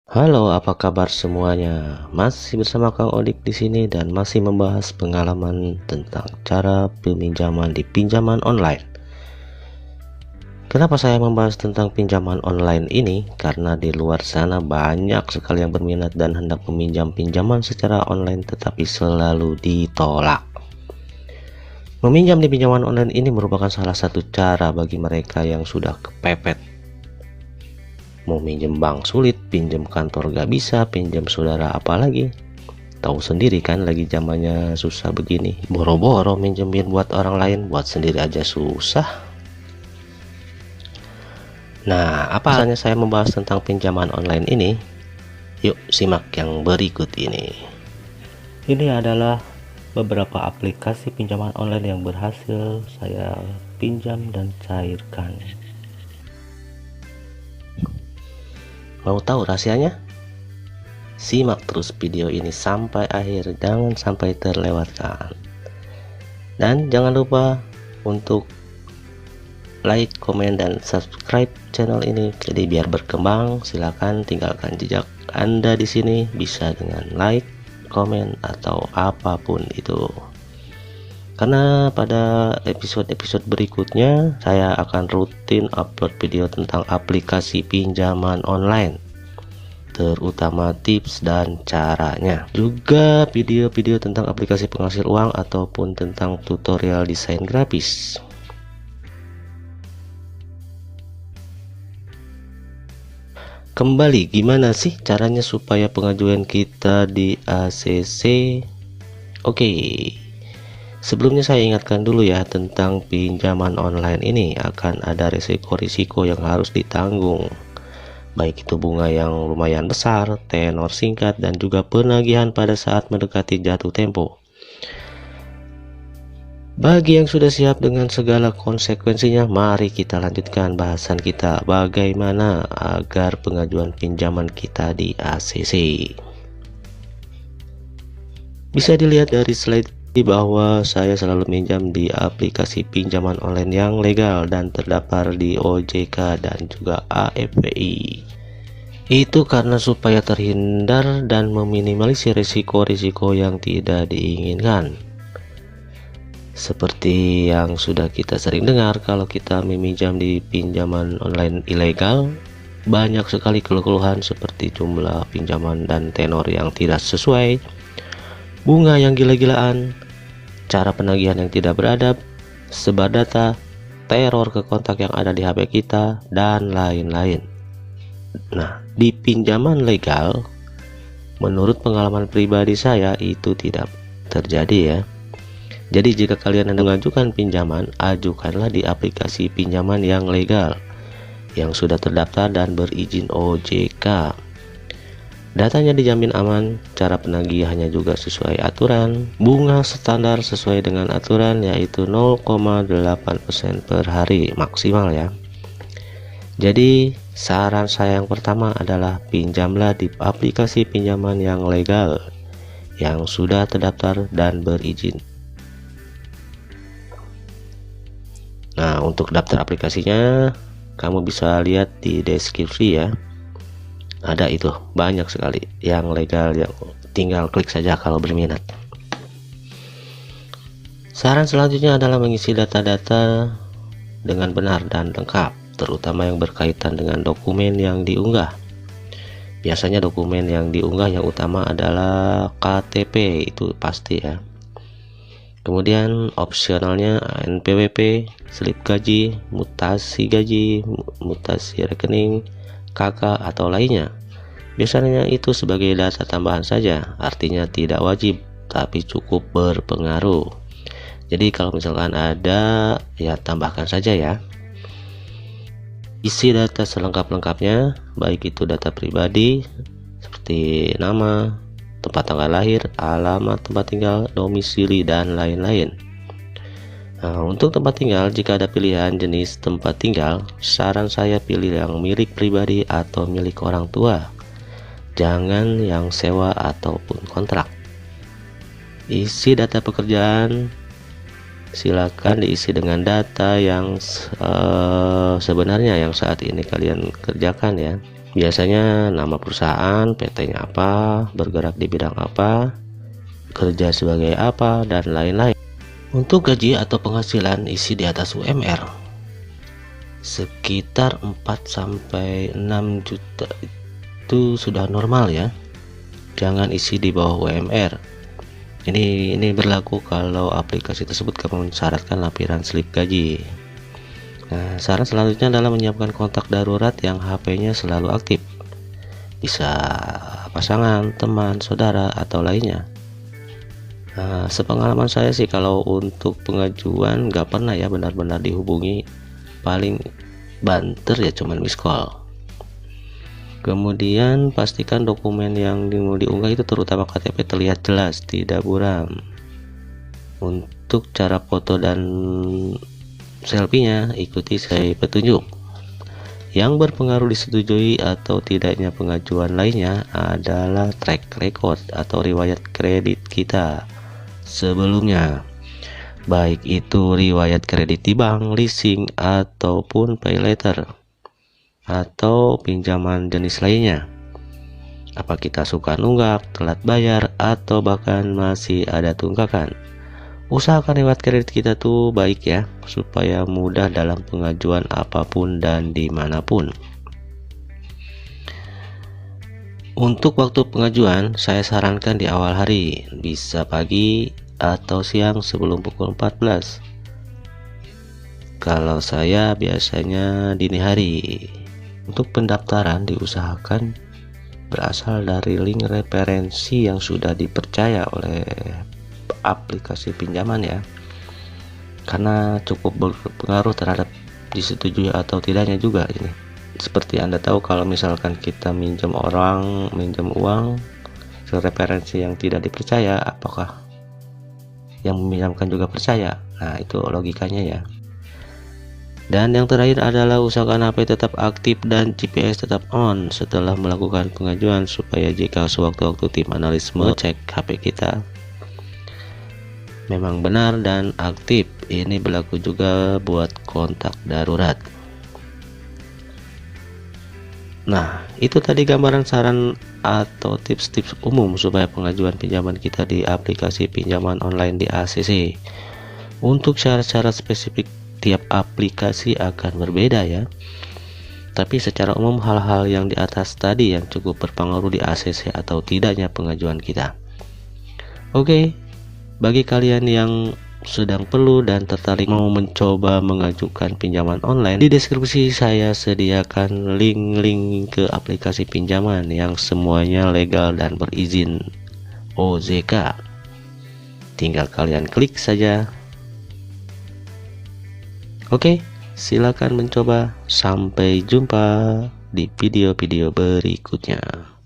Halo, apa kabar semuanya? Masih bersama Kang Odik di sini dan masih membahas pengalaman tentang cara peminjaman di pinjaman online. Kenapa saya membahas tentang pinjaman online ini? Karena di luar sana banyak sekali yang berminat dan hendak meminjam pinjaman secara online tetapi selalu ditolak. Meminjam di pinjaman online ini merupakan salah satu cara bagi mereka yang sudah kepepet. Mau minjem bank sulit, pinjem kantor gak bisa, pinjem saudara apalagi. Tahu sendiri kan lagi zamannya susah begini. Boro-boro minjemin buat orang lain, buat sendiri aja susah. Nah, apa alasannya saya membahas tentang pinjaman online ini? Yuk simak yang berikut ini. Ini adalah beberapa aplikasi pinjaman online yang berhasil saya pinjam dan cairkan. Mau tahu rahasianya? Simak terus video ini sampai akhir, jangan sampai terlewatkan. Dan jangan lupa untuk like, komen, dan subscribe channel ini. Jadi biar berkembang, silakan tinggalkan jejak Anda di sini, bisa dengan like, komen, atau apapun itu. Karena pada episode-episode berikutnya saya akan rutin upload video tentang aplikasi pinjaman online, terutama tips dan caranya. Juga video-video tentang aplikasi penghasil uang ataupun tentang tutorial desain grafis. Kembali, gimana sih caranya supaya pengajuan kita di ACC? Oke. Sebelumnya saya ingatkan dulu ya, tentang pinjaman online ini akan ada risiko-risiko yang harus ditanggung, baik itu bunga yang lumayan besar, tenor singkat, dan juga penagihan pada saat mendekati jatuh tempo. Bagi yang sudah siap dengan segala konsekuensinya, mari kita lanjutkan bahasan kita bagaimana agar pengajuan pinjaman kita di ACC. Bisa dilihat dari slide bahwa saya selalu minjam di aplikasi pinjaman online yang legal dan terdaftar di OJK dan juga AFPI. Itu karena supaya terhindar dan meminimalisir risiko-risiko yang tidak diinginkan. Seperti yang sudah kita sering dengar, kalau kita meminjam di pinjaman online ilegal, banyak sekali keluhan seperti jumlah pinjaman dan tenor yang tidak sesuai, bunga yang gila-gilaan, cara penagihan yang tidak beradab, sebar data, teror ke kontak yang ada di HP kita, dan lain-lain. Nah, di pinjaman legal, menurut pengalaman pribadi saya itu tidak terjadi ya. Jadi jika kalian hendak mengajukan pinjaman, ajukanlah di aplikasi pinjaman yang legal, yang sudah terdaftar dan berizin OJK. Datanya dijamin aman, cara penagihannya juga sesuai aturan, bunga standar sesuai dengan aturan yaitu 0,8% per hari maksimal ya. Jadi saran saya yang pertama adalah pinjamlah di aplikasi pinjaman yang legal, yang sudah terdaftar dan berizin. Nah, untuk daftar aplikasinya kamu bisa lihat di deskripsi ya. Ada itu banyak sekali yang legal, yang tinggal klik saja kalau berminat. Saran selanjutnya adalah mengisi data-data dengan benar dan lengkap, terutama yang berkaitan dengan dokumen yang diunggah. Biasanya dokumen yang diunggah yang utama adalah KTP, itu pasti ya. Kemudian opsionalnya NPWP, slip gaji, mutasi rekening, KK atau lainnya. Biasanya itu sebagai data tambahan saja, artinya tidak wajib tapi cukup berpengaruh. Jadi kalau misalkan ada, ya tambahkan saja ya. Isi data selengkap-lengkapnya, baik itu data pribadi seperti nama, tempat tanggal lahir, alamat tempat tinggal, domisili, dan lain-lain. Nah, untuk tempat tinggal, jika ada pilihan jenis tempat tinggal, saran saya pilih yang milik pribadi atau milik orang tua. Jangan yang sewa ataupun kontrak. Isi data pekerjaan, silakan diisi dengan data yang sebenarnya yang saat ini kalian kerjakan ya. Biasanya nama perusahaan, PT-nya apa, bergerak di bidang apa, kerja sebagai apa, dan lain-lain. Untuk gaji atau penghasilan isi di atas UMR sekitar 4-6 juta itu sudah normal ya. Jangan isi di bawah UMR. Ini berlaku kalau aplikasi tersebut mensyaratkan lampiran slip gaji. Nah, saran selanjutnya adalah menyiapkan kontak darurat yang HP-nya selalu aktif. Bisa pasangan, teman, saudara, atau lainnya. Nah, sepengalaman saya sih kalau untuk pengajuan nggak pernah ya benar-benar dihubungi. Paling banter ya cuman miss call. Kemudian pastikan dokumen yang mau diunggah itu terutama KTP terlihat jelas, tidak buram. Untuk cara foto dan selfie-nya ikuti saya petunjuk. Yang berpengaruh disetujui atau tidaknya pengajuan lainnya adalah track record atau riwayat kredit kita sebelumnya, baik itu riwayat kredit di bank, leasing, ataupun pay letter atau pinjaman jenis lainnya. Apa kita suka nunggak, telat bayar, atau bahkan masih ada tunggakan. Usahakan riwayat kredit kita tuh baik ya, supaya mudah dalam pengajuan apapun dan dimanapun. Untuk waktu pengajuan, saya sarankan di awal hari, bisa pagi atau siang sebelum pukul 14. Kalau saya biasanya dini hari. Untuk pendaftaran diusahakan berasal dari link referensi yang sudah dipercaya oleh aplikasi pinjaman ya, karena cukup berpengaruh terhadap disetujui atau tidaknya juga ini. Seperti Anda tahu kalau misalkan kita minjem uang ke referensi yang tidak dipercaya, apakah yang meminjamkan juga percaya? Nah, itu logikanya ya. Dan yang terakhir adalah usahakan HP tetap aktif dan GPS tetap on setelah melakukan pengajuan, supaya jika sewaktu-waktu tim analis mengecek HP kita memang benar dan aktif. Ini berlaku juga buat kontak darurat. Nah, itu tadi gambaran saran atau tips-tips umum supaya pengajuan pinjaman kita di aplikasi pinjaman online di ACC. Untuk syarat-syarat spesifik tiap aplikasi akan berbeda ya. Tapi secara umum hal-hal yang di atas tadi yang cukup berpengaruh di ACC atau tidaknya pengajuan kita. Oke. Bagi kalian yang sedang perlu dan tertarik mau mencoba mengajukan pinjaman online, di deskripsi saya sediakan link-link ke aplikasi pinjaman yang semuanya legal dan berizin OJK. Tinggal kalian klik saja. Oke, silakan mencoba. Sampai jumpa di video-video berikutnya.